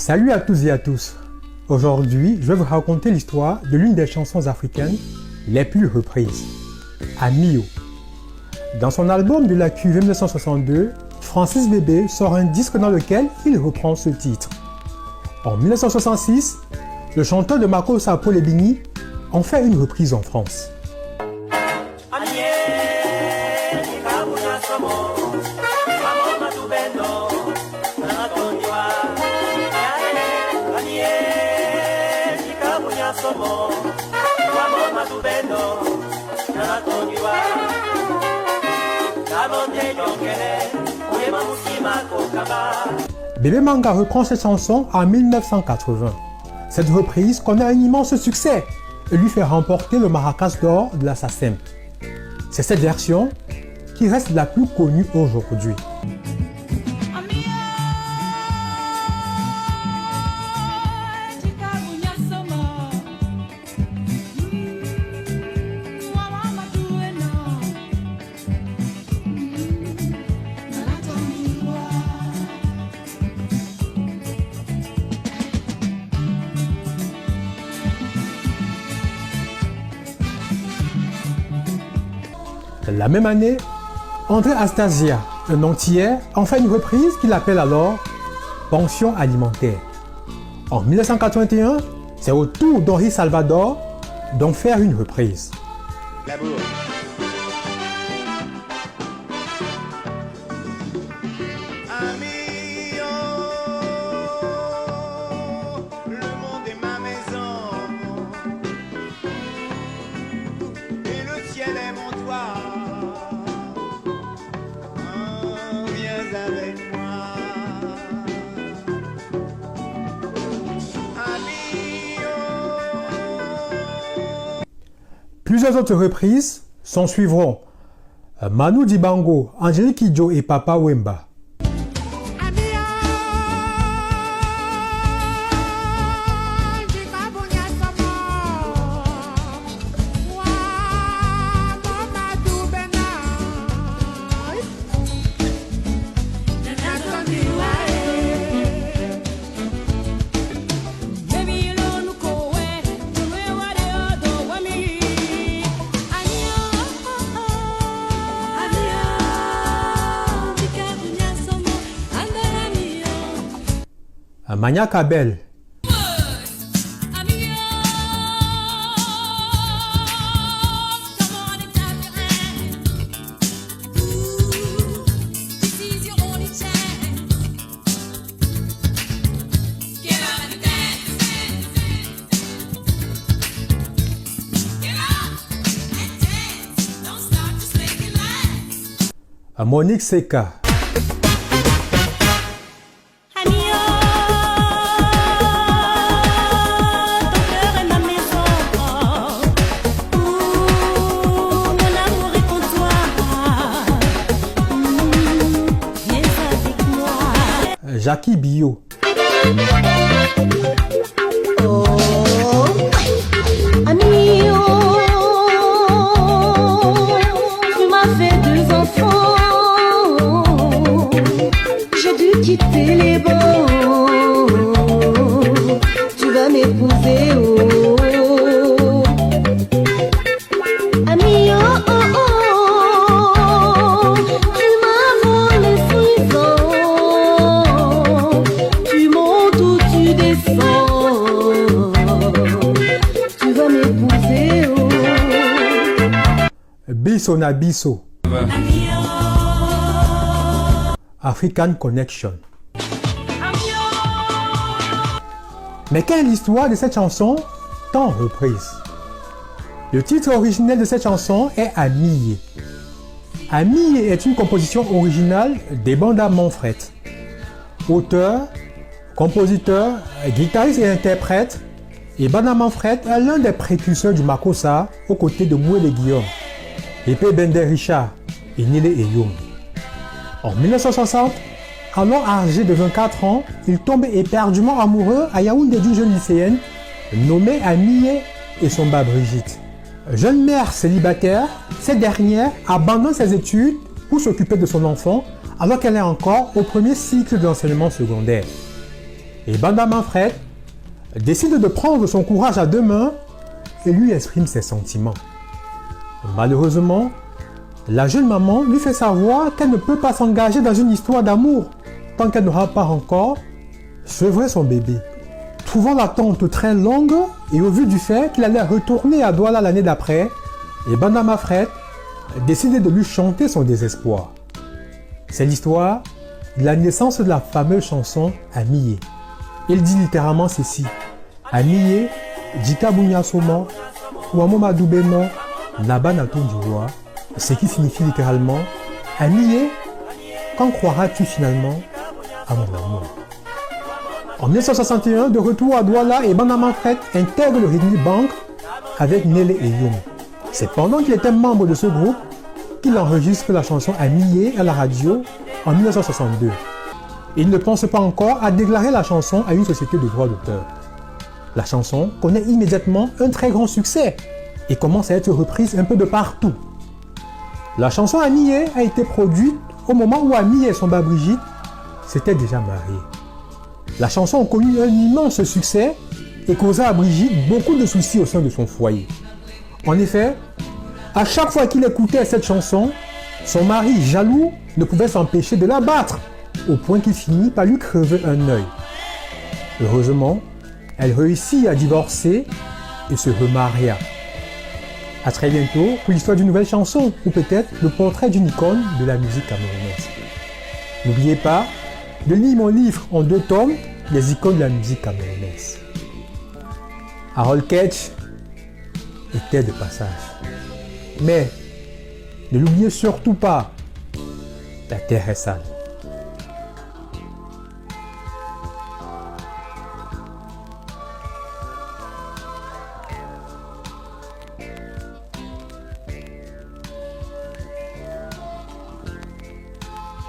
Salut à tous et à tous. Aujourd'hui, je vais vous raconter l'histoire de l'une des chansons africaines les plus reprises, Amio. Dans son album de la cuvée 1962, Francis Bébé sort un disque dans lequel il reprend ce titre. En 1966, le chanteur de Makossa Paul Ebini en fait une reprise en France. Bébé Manga reprend cette chanson en 1980. Cette reprise connaît un immense succès et lui fait remporter le Maracas d'or de la SACEM. C'est cette version qui reste la plus connue aujourd'hui. La même année, André Astasia, un Antillais, en fait une reprise qu'il appelle alors « Pension alimentaire ». En 1981, c'est au tour d'Henri Salvador d'en faire une reprise. Plusieurs autres reprises s'en suivront. Manu Dibango, Angélique Kidjo et Papa Wemba. Mania Kabel. Monique Seka. Jackie Bio. Oh, ami, oh, tu m'as fait deux enfants. J'ai dû quitter les bancs. Tu vas m'épouser, oh. Ami, oh, oh, oh, tu m'as volé 6 ans. Tu montes ou tu descends. Tu vas m'épouser, oh. Bisso na Bisso. African Connection. Mais quelle est l'histoire de cette chanson tant reprise? Le titre originel de cette chanson est Amie. Amie est une composition originale des Banda Manfred. Auteur, compositeur, guitariste et interprète, et Banda Manfred est l'un des précurseurs du Makossa aux côtés de Mouélé Guillaume, Épée Bender Richard et Nélé Eyom. En 1960, alors âgé de 24 ans, il tombe éperdument amoureux à Yaoundé d'une jeune lycéenne nommée Amie et son bas Brigitte. Jeune mère célibataire, cette dernière abandonne ses études pour s'occuper de son enfant alors qu'elle est encore au premier cycle d'enseignement secondaire. Et Banda Manfred décide de prendre son courage à deux mains et lui exprime ses sentiments. Malheureusement, la jeune maman lui fait savoir qu'elle ne peut pas s'engager dans une histoire d'amour tant qu'elle n'aura pas encore sevré son bébé. Trouvant l'attente très longue et au vu du fait qu'il allait retourner à Douala l'année d'après, et Banda Manfred décide de lui chanter son désespoir. C'est l'histoire de la naissance de la fameuse chanson Amiye. Il dit littéralement ceci: Amiye, Jika Bunyasoma, Ouamo Madoubeno, Nabanato Diwa, ce qui signifie littéralement Amiye, quand croiras-tu finalement à mon amour? En 1961, de retour à Douala, et Banda Manfred intègre le Ridley Bank avec Nele Eyum. C'est pendant qu'il était membre de ce groupe qu'il enregistre la chanson Amiye à la radio en 1962. Il ne pense pas encore à déclarer la chanson à une société de droits d'auteur. La chanson connaît immédiatement un très grand succès et commence à être reprise un peu de partout. La chanson Amiye a été produite au moment où Amiye et son bas Brigitte s'étaient déjà mariés. La chanson a connu un immense succès et causa à Brigitte beaucoup de soucis au sein de son foyer. En effet, à chaque fois qu'il écoutait cette chanson, son mari jaloux ne pouvait s'empêcher de la battre, au point qu'il finit par lui crever un œil. Heureusement, elle réussit à divorcer et se remaria. A très bientôt pour l'histoire d'une nouvelle chanson, ou peut-être le portrait d'une icône de la musique camerounaise. N'oubliez pas de lire mon livre en 2 tomes, Les icônes de la musique camerounaise. Harold Ketch était de passage. Mais ne l'oubliez surtout pas, la terre est sale.